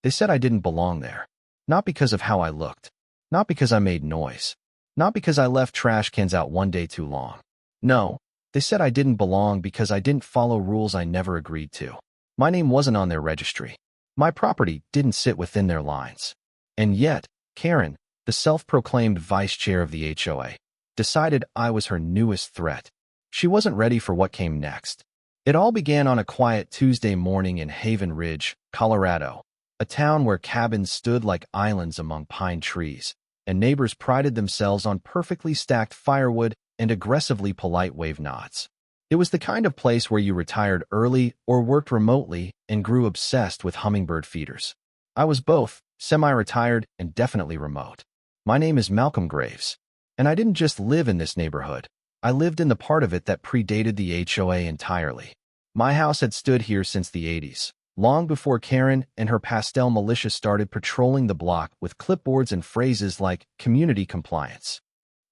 They said I didn't belong there. Not because of how I looked. Not because I made noise. Not because I left trash cans out one day too long. No, they said I didn't belong because I didn't follow rules I never agreed to. My name wasn't on their registry. My property didn't sit within their lines. And yet, Karen, the self-proclaimed vice chair of the HOA, decided I was her newest threat. She wasn't ready for what came next. It all began on a quiet Tuesday morning in Haven Ridge, Colorado, a town where cabins stood like islands among pine trees, and neighbors prided themselves on perfectly stacked firewood and aggressively polite wave nods. It was the kind of place where you retired early or worked remotely and grew obsessed with hummingbird feeders. I was both, semi-retired and definitely remote. My name is Malcolm Graves, and I didn't just live in this neighborhood. I lived in the part of it that predated the HOA entirely. My house had stood here since the 80s, long before Karen and her pastel militia started patrolling the block with clipboards and phrases like community compliance.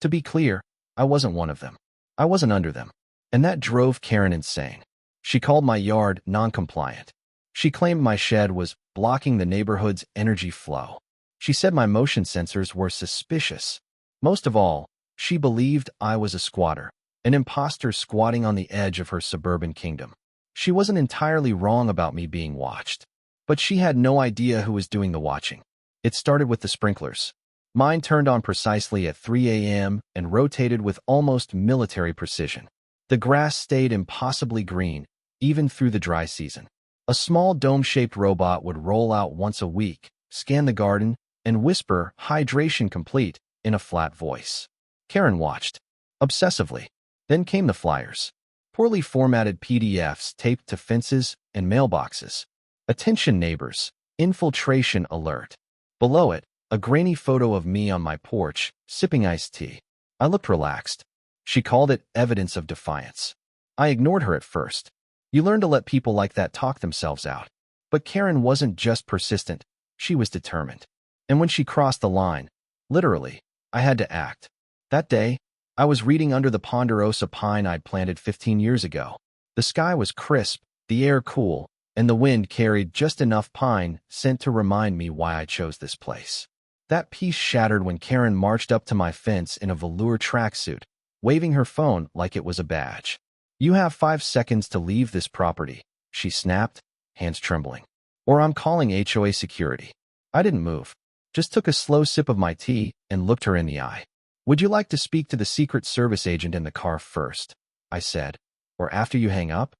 To be clear, I wasn't one of them. I wasn't under them. And that drove Karen insane. She called my yard non-compliant. She claimed my shed was blocking the neighborhood's energy flow. She said my motion sensors were suspicious. Most of all, she believed I was a squatter, an imposter squatting on the edge of her suburban kingdom. She wasn't entirely wrong about me being watched, but she had no idea who was doing the watching. It started with the sprinklers. Mine turned on precisely at 3 a.m. and rotated with almost military precision. The grass stayed impossibly green, even through the dry season. A small dome-shaped robot would roll out once a week, scan the garden, and whisper, "Hydration complete," in a flat voice. Karen watched, obsessively. Then came the flyers. Poorly formatted PDFs taped to fences and mailboxes. "Attention neighbors, infiltration alert." Below it, a grainy photo of me on my porch, sipping iced tea. I looked relaxed. She called it evidence of defiance. I ignored her at first. You learn to let people like that talk themselves out. But Karen wasn't just persistent, she was determined. And when she crossed the line, literally, I had to act. That day, I was reading under the ponderosa pine I'd planted 15 years ago. The sky was crisp, the air cool, and the wind carried just enough pine scent to remind me why I chose this place. That peace shattered when Karen marched up to my fence in a velour tracksuit, waving her phone like it was a badge. "You have 5 seconds to leave this property," she snapped, hands trembling. "Or I'm calling HOA security." I didn't move, just took a slow sip of my tea and looked her in the eye. "Would you like to speak to the Secret Service agent in the car first?" I said. "Or after you hang up?"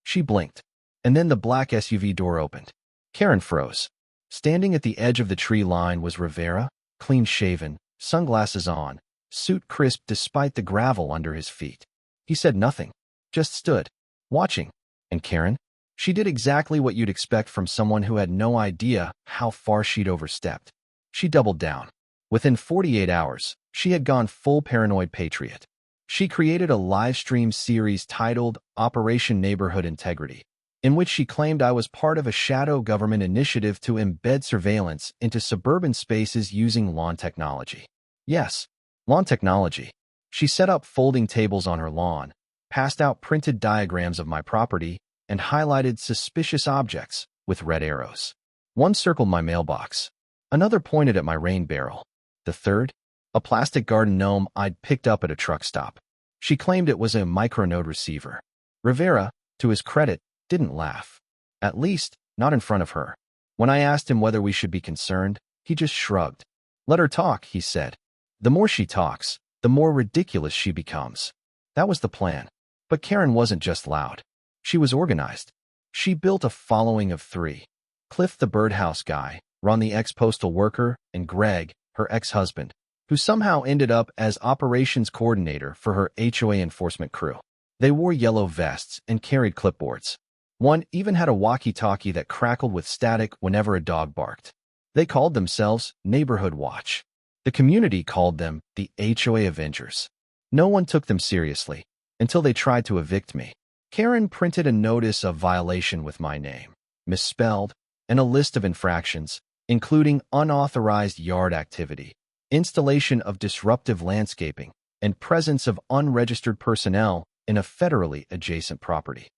She blinked, and then the black SUV door opened. Karen froze. Standing at the edge of the tree line was Rivera, clean-shaven, sunglasses on, suit crisp despite the gravel under his feet. He said nothing, just stood, watching. And Karen? She did exactly what you'd expect from someone who had no idea how far she'd overstepped. She doubled down. Within 48 hours, she had gone full paranoid patriot. She created a live stream series titled Operation Neighborhood Integrity, in which she claimed I was part of a shadow government initiative to embed surveillance into suburban spaces using lawn technology. Yes, lawn technology. She set up folding tables on her lawn, passed out printed diagrams of my property, and highlighted suspicious objects with red arrows. One circled my mailbox. Another pointed at my rain barrel. The third, a plastic garden gnome I'd picked up at a truck stop. She claimed it was a micronode receiver. Rivera, to his credit, didn't laugh. At least, not in front of her. When I asked him whether we should be concerned, he just shrugged. "Let her talk," he said. "The more she talks, the more ridiculous she becomes." That was the plan. But Karen wasn't just loud. She was organized. She built a following of 3. Cliff the birdhouse guy, Ron the ex-postal worker, and Greg, her ex-husband, who somehow ended up as operations coordinator for her HOA enforcement crew. They wore yellow vests and carried clipboards. One even had a walkie-talkie that crackled with static whenever a dog barked. They called themselves Neighborhood Watch. The community called them the HOA Avengers. No one took them seriously, until they tried to evict me. Karen printed a notice of violation with my name, misspelled, and a list of infractions, including unauthorized yard activity, installation of disruptive landscaping, and presence of unregistered personnel in a federally adjacent property.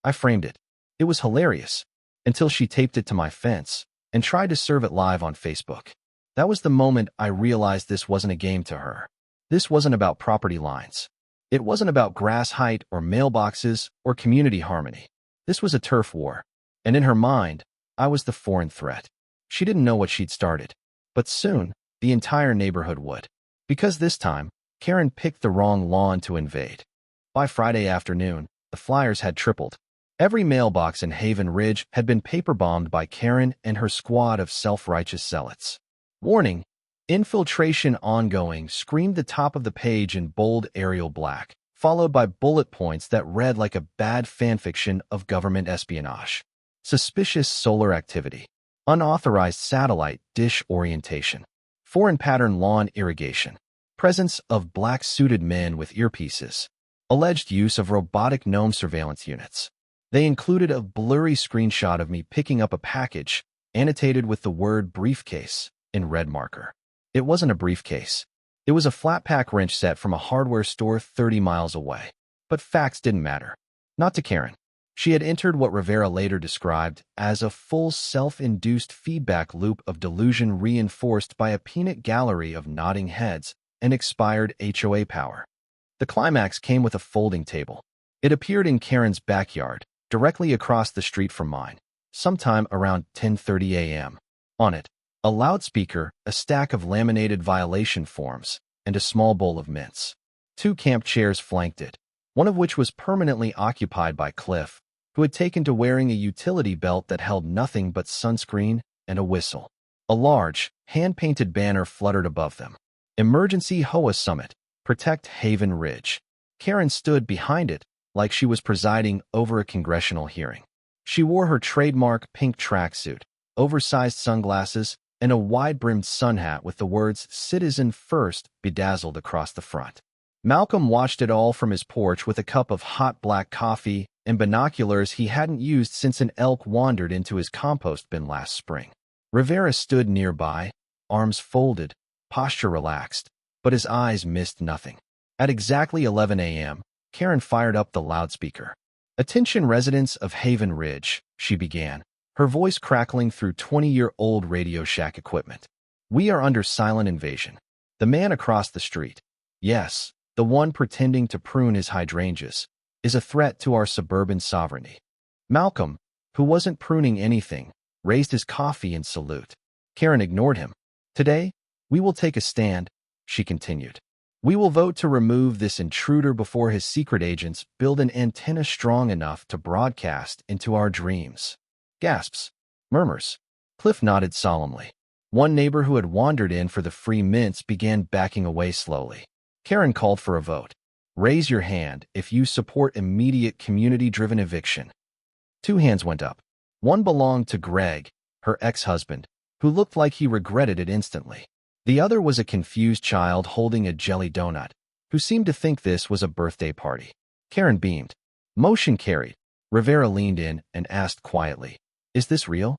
I framed it. It was hilarious, until she taped it to my fence, and tried to serve it live on Facebook. That was the moment I realized this wasn't a game to her. This wasn't about property lines. It wasn't about grass height or mailboxes or community harmony. This was a turf war. And in her mind, I was the foreign threat. She didn't know what she'd started. But soon, the entire neighborhood would. Because this time, Karen picked the wrong lawn to invade. By Friday afternoon, the flyers had tripled. Every mailbox in Haven Ridge had been paper-bombed by Karen and her squad of self-righteous zealots. Warning: infiltration ongoing screamed the top of the page in bold Arial black, followed by bullet points that read like a bad fanfiction of government espionage. Suspicious solar activity. Unauthorized satellite dish orientation. Foreign pattern lawn irrigation. Presence of black-suited men with earpieces. Alleged use of robotic gnome surveillance units. They included a blurry screenshot of me picking up a package, annotated with the word briefcase in red marker. It wasn't a briefcase. It was a flat-pack wrench set from a hardware store 30 miles away. But facts didn't matter. Not to Karen. She had entered what Rivera later described as a full self-induced feedback loop of delusion reinforced by a peanut gallery of nodding heads and expired HOA power. The climax came with a folding table. It appeared in Karen's backyard, directly across the street from mine, sometime around 10:30 a.m. On it, a loudspeaker, a stack of laminated violation forms, and a small bowl of mints. 2 camp chairs flanked it, one of which was permanently occupied by Cliff, who had taken to wearing a utility belt that held nothing but sunscreen and a whistle. A large, hand-painted banner fluttered above them. Emergency HOA Summit, Protect Haven Ridge. Karen stood behind it like she was presiding over a congressional hearing. She wore her trademark pink tracksuit, oversized sunglasses, and a wide-brimmed sun hat with the words Citizen First bedazzled across the front. Malcolm watched it all from his porch with a cup of hot black coffee and binoculars he hadn't used since an elk wandered into his compost bin last spring. Rivera stood nearby, arms folded, posture relaxed, but his eyes missed nothing. At exactly 11 a.m., Karen fired up the loudspeaker. "Attention residents of Haven Ridge," she began, her voice crackling through 20-year-old Radio Shack equipment. "We are under silent invasion. The man across the street, yes, the one pretending to prune his hydrangeas, is a threat to our suburban sovereignty." Malcolm, who wasn't pruning anything, raised his coffee in salute. Karen ignored him. "Today, we will take a stand," she continued. "We will vote to remove this intruder before his secret agents build an antenna strong enough to broadcast into our dreams." Gasps. Murmurs. Cliff nodded solemnly. One neighbor who had wandered in for the free mints began backing away slowly. Karen called for a vote. "Raise your hand if you support immediate community-driven eviction." 2 hands went up. One belonged to Greg, her ex-husband, who looked like he regretted it instantly. The other was a confused child holding a jelly donut, who seemed to think this was a birthday party. Karen beamed. Motion carried. Rivera leaned in and asked quietly, "Is this real?"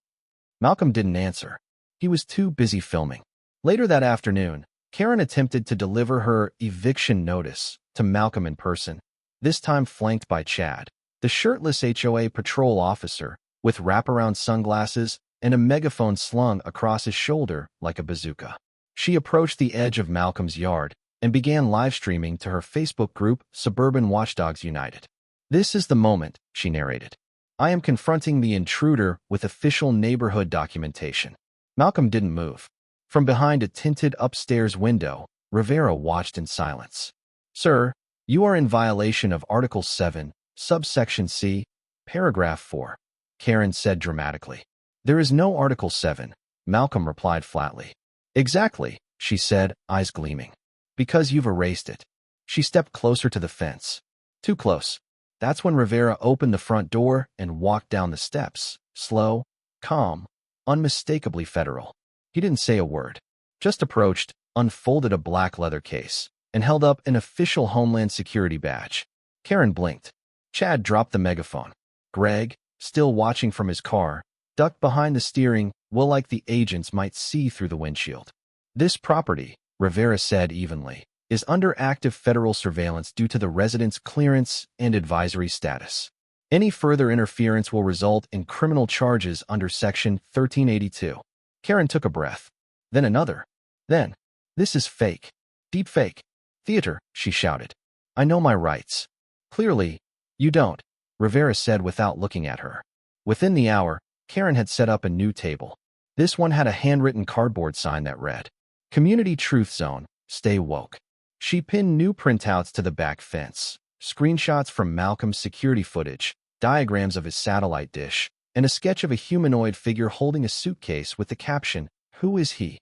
Malcolm didn't answer. He was too busy filming. Later that afternoon, Karen attempted to deliver her eviction notice to Malcolm in person, this time flanked by Chad, the shirtless HOA patrol officer with wraparound sunglasses and a megaphone slung across his shoulder like a bazooka. She approached the edge of Malcolm's yard and began live streaming to her Facebook group, Suburban Watchdogs United. "This is the moment," she narrated. "I am confronting the intruder with official neighborhood documentation." Malcolm didn't move. From behind a tinted upstairs window, Rivera watched in silence. "Sir, you are in violation of Article 7, subsection C, paragraph 4, Karen said dramatically. "There is no Article 7, Malcolm replied flatly. "Exactly," she said, eyes gleaming. "Because you've erased it." She stepped closer to the fence. Too close. That's when Rivera opened the front door and walked down the steps, slow, calm, unmistakably federal. He didn't say a word, just approached, unfolded a black leather case, and held up an official Homeland Security badge. Karen blinked. Chad dropped the megaphone. Greg, still watching from his car, ducked behind the steering wheel like the agents might see through the windshield. "This property," Rivera said evenly, "is under active federal surveillance due to the resident's clearance and advisory status. Any further interference will result in criminal charges under Section 1382. Karen took a breath. Then another. Then, this is fake. Deep fake. Theater, she shouted. I know my rights. Clearly, you don't, Rivera said without looking at her. Within the hour, Karen had set up a new table. This one had a handwritten cardboard sign that read, Community Truth Zone, Stay Woke. She pinned new printouts to the back fence, screenshots from Malcolm's security footage, diagrams of his satellite dish, and a sketch of a humanoid figure holding a suitcase with the caption, Who is he?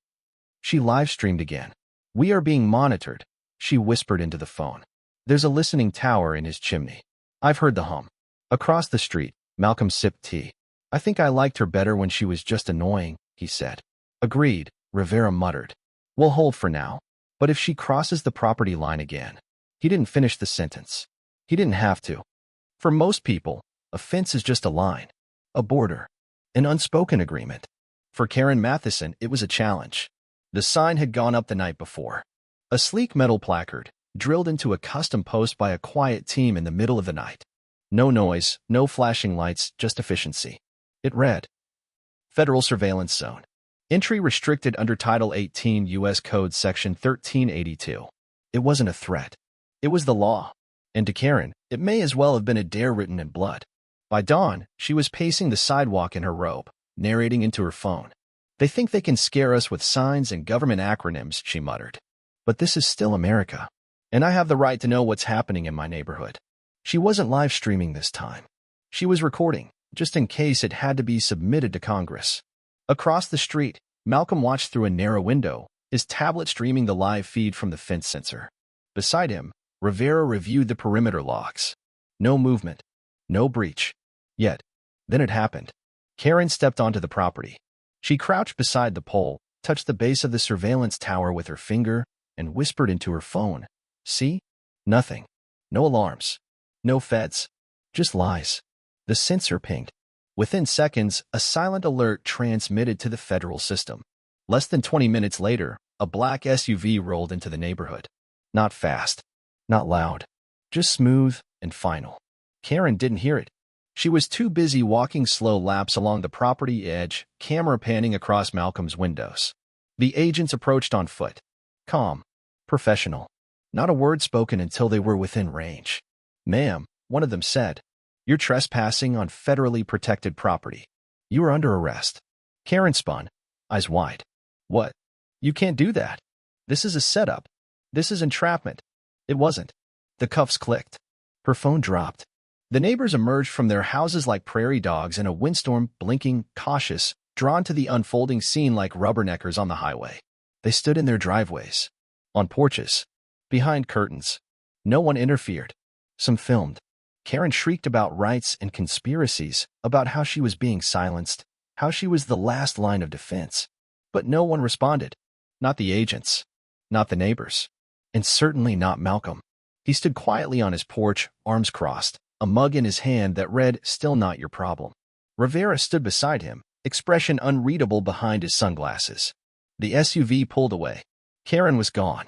She live-streamed again. We are being monitored, she whispered into the phone. There's a listening tower in his chimney. I've heard the hum. Across the street, Malcolm sipped tea. I think I liked her better when she was just annoying, he said. Agreed, Rivera muttered. We'll hold for now. But if she crosses the property line again. He didn't finish the sentence. He didn't have to. For most people, a fence is just a line, a border, an unspoken agreement. For Karen Matheson, it was a challenge. The sign had gone up the night before. A sleek metal placard, drilled into a custom post by a quiet team in the middle of the night. No noise, no flashing lights, just efficiency. It read, Federal Surveillance Zone. Entry restricted under Title 18 U.S. Code Section 1382. It wasn't a threat. It was the law. And to Karen, it may as well have been a dare written in blood. By dawn, she was pacing the sidewalk in her robe, narrating into her phone. They think they can scare us with signs and government acronyms, she muttered. But this is still America. And I have the right to know what's happening in my neighborhood. She wasn't live streaming this time. She was recording, just in case it had to be submitted to Congress. Across the street, Malcolm watched through a narrow window, his tablet streaming the live feed from the fence sensor. Beside him, Rivera reviewed the perimeter logs. No movement. No breach. Yet, then it happened. Karen stepped onto the property. She crouched beside the pole, touched the base of the surveillance tower with her finger, and whispered into her phone. See? Nothing. No alarms. No feds. Just lies. The sensor pinged. Within seconds, a silent alert transmitted to the federal system. Less than 20 minutes later, a black SUV rolled into the neighborhood. Not fast. Not loud. Just smooth and final. Karen didn't hear it. She was too busy walking slow laps along the property edge, camera panning across Malcolm's windows. The agents approached on foot. Calm. Professional. Not a word spoken until they were within range. Ma'am, one of them said, you're trespassing on federally protected property. You are under arrest. Karen spun, eyes wide. What? You can't do that. This is a setup. This is entrapment. It wasn't. The cuffs clicked. Her phone dropped. The neighbors emerged from their houses like prairie dogs in a windstorm, blinking, cautious, drawn to the unfolding scene like rubberneckers on the highway. They stood in their driveways, on porches, behind curtains. No one interfered. Some filmed. Karen shrieked about rights and conspiracies, about how she was being silenced, how she was the last line of defense. But no one responded. Not the agents. Not the neighbors. And certainly not Malcolm. He stood quietly on his porch, arms crossed, a mug in his hand that read, Still not your problem. Rivera stood beside him, expression unreadable behind his sunglasses. The SUV pulled away. Karen was gone.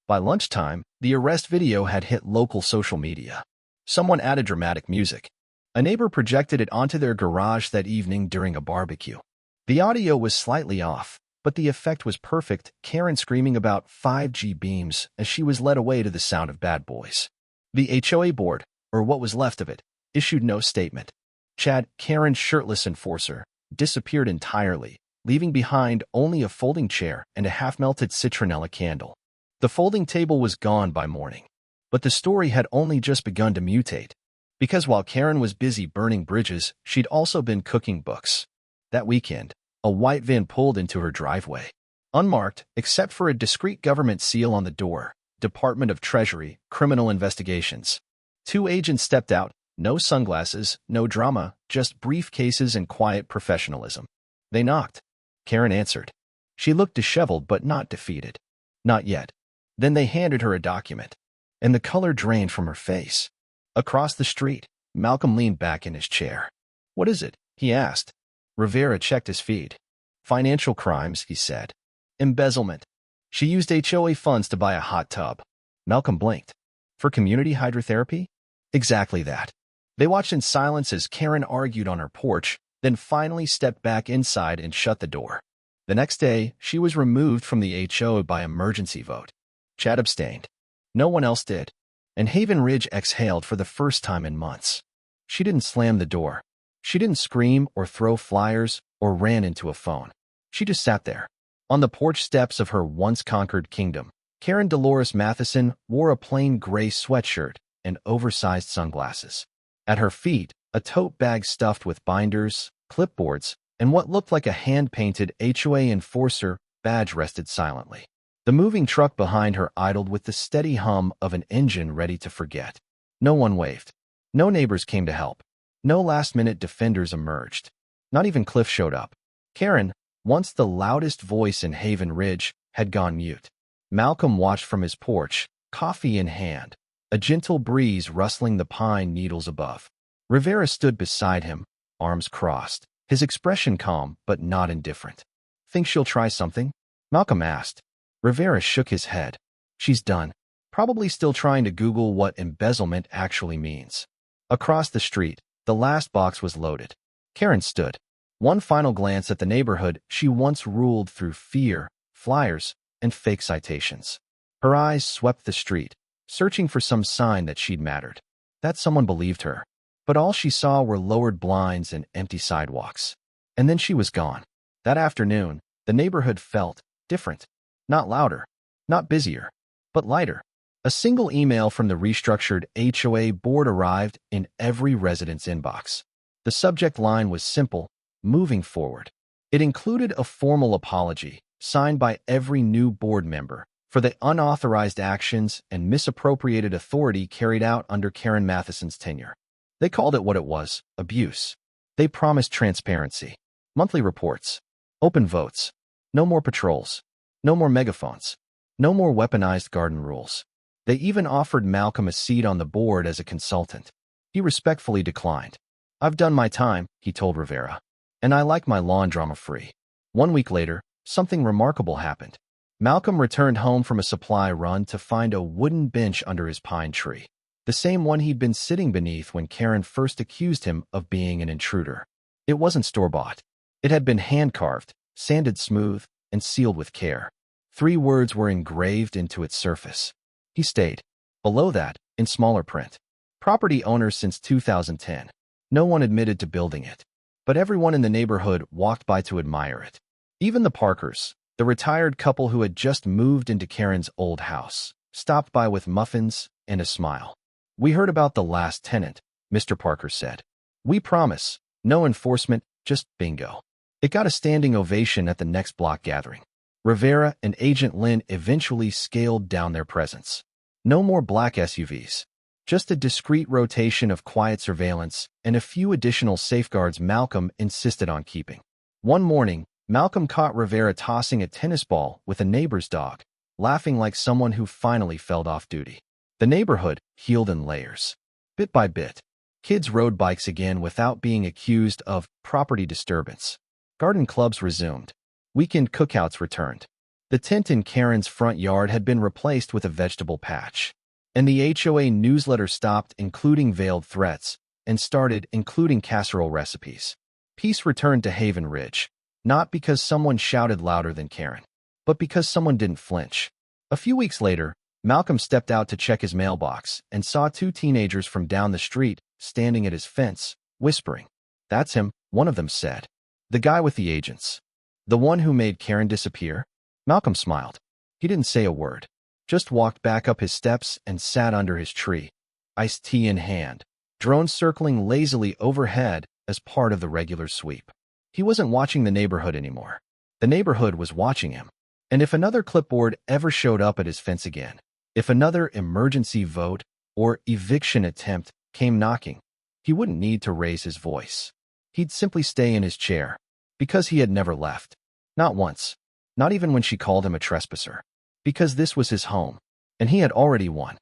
By lunchtime, the arrest video had hit local social media. Someone added dramatic music. A neighbor projected it onto their garage that evening during a barbecue. The audio was slightly off, but the effect was perfect, Karen screaming about 5G beams as she was led away to the sound of Bad Boys. The HOA board, or what was left of it, issued no statement. Chad, Karen's shirtless enforcer, disappeared entirely, leaving behind only a folding chair and a half-melted citronella candle. The folding table was gone by morning. But the story had only just begun to mutate. Because while Karen was busy burning bridges, she'd also been cooking books. That weekend, a white van pulled into her driveway. Unmarked, except for a discreet government seal on the door, Department of Treasury, Criminal Investigations. 2 agents stepped out, no sunglasses, no drama, just briefcases and quiet professionalism. They knocked. Karen answered. She looked disheveled but not defeated. Not yet. Then they handed her a document. And the color drained from her face. Across the street, Malcolm leaned back in his chair. What is it? He asked. Rivera checked his feed. Financial crimes, he said. Embezzlement. She used HOA funds to buy a hot tub. Malcolm blinked. For community hydrotherapy? Exactly that. They watched in silence as Karen argued on her porch, then finally stepped back inside and shut the door. The next day, she was removed from the HOA by emergency vote. Chad abstained. No one else did. And Haven Ridge exhaled for the first time in months. She didn't slam the door. She didn't scream or throw flyers or ran into a phone. She just sat there. On the porch steps of her once-conquered kingdom, Karen Dolores Matheson wore a plain gray sweatshirt and oversized sunglasses. At her feet, a tote bag stuffed with binders, clipboards, and what looked like a hand-painted HOA enforcer badge rested silently. The moving truck behind her idled with the steady hum of an engine ready to forget. No one waved. No neighbors came to help. No last-minute defenders emerged. Not even Cliff showed up. Karen, once the loudest voice in Haven Ridge, had gone mute. Malcolm watched from his porch, coffee in hand, a gentle breeze rustling the pine needles above. Rivera stood beside him, arms crossed, his expression calm but not indifferent. "Think she'll try something?" Malcolm asked. Rivera shook his head. "She's done. Probably still trying to Google what embezzlement actually means." Across the street, the last box was loaded. Karen stood. One final glance at the neighborhood she once ruled through fear, flyers, and fake citations. Her eyes swept the street, searching for some sign that she'd mattered, that someone believed her. But all she saw were lowered blinds and empty sidewalks. And then she was gone. That afternoon, the neighborhood felt different. Not louder, not busier, but lighter. A single email from the restructured HOA board arrived in every resident's inbox. The subject line was simple: moving forward. It included a formal apology, signed by every new board member, for the unauthorized actions and misappropriated authority carried out under Karen Matheson's tenure. They called it what it was: abuse. They promised transparency, monthly reports, open votes, no more patrols, no more megaphones, no more weaponized garden rules. They even offered Malcolm a seat on the board as a consultant. He respectfully declined. "I've done my time," he told Rivera, "and I like my lawn drama-free." 1 week later, something remarkable happened. Malcolm returned home from a supply run to find a wooden bench under his pine tree, the same one he'd been sitting beneath when Karen first accused him of being an intruder. It wasn't store-bought. It had been hand-carved, sanded smooth, and sealed with care. 3 words were engraved into its surface. He stayed. Below that, in smaller print: property owner since 2010. No one admitted to building it, but everyone in the neighborhood walked by to admire it. Even the Parkers, the retired couple who had just moved into Karen's old house, stopped by with muffins and a smile. "We heard about the last tenant," Mr. Parker said. "We promise, no enforcement, just bingo." It got a standing ovation at the next block gathering. Rivera and Agent Lynn eventually scaled down their presence. No more black SUVs. Just a discreet rotation of quiet surveillance and a few additional safeguards Malcolm insisted on keeping. One morning, Malcolm caught Rivera tossing a tennis ball with a neighbor's dog, laughing like someone who finally fell off duty. The neighborhood healed in layers. Bit by bit, kids rode bikes again without being accused of property disturbance. Garden clubs resumed. Weekend cookouts returned. The tent in Karen's front yard had been replaced with a vegetable patch. And the HOA newsletter stopped including veiled threats and started including casserole recipes. Peace returned to Haven Ridge, not because someone shouted louder than Karen, but because someone didn't flinch. A few weeks later, Malcolm stepped out to check his mailbox and saw 2 teenagers from down the street standing at his fence, whispering. "That's him," one of them said. "The guy with the agents. The one who made Karen disappear?" Malcolm smiled. He didn't say a word, just walked back up his steps and sat under his tree, iced tea in hand, drones circling lazily overhead as part of the regular sweep. He wasn't watching the neighborhood anymore. The neighborhood was watching him. And if another clipboard ever showed up at his fence again, if another emergency vote or eviction attempt came knocking, he wouldn't need to raise his voice. He'd simply stay in his chair, because he had never left. Not once. Not even when she called him a trespasser. Because this was his home, and he had already won.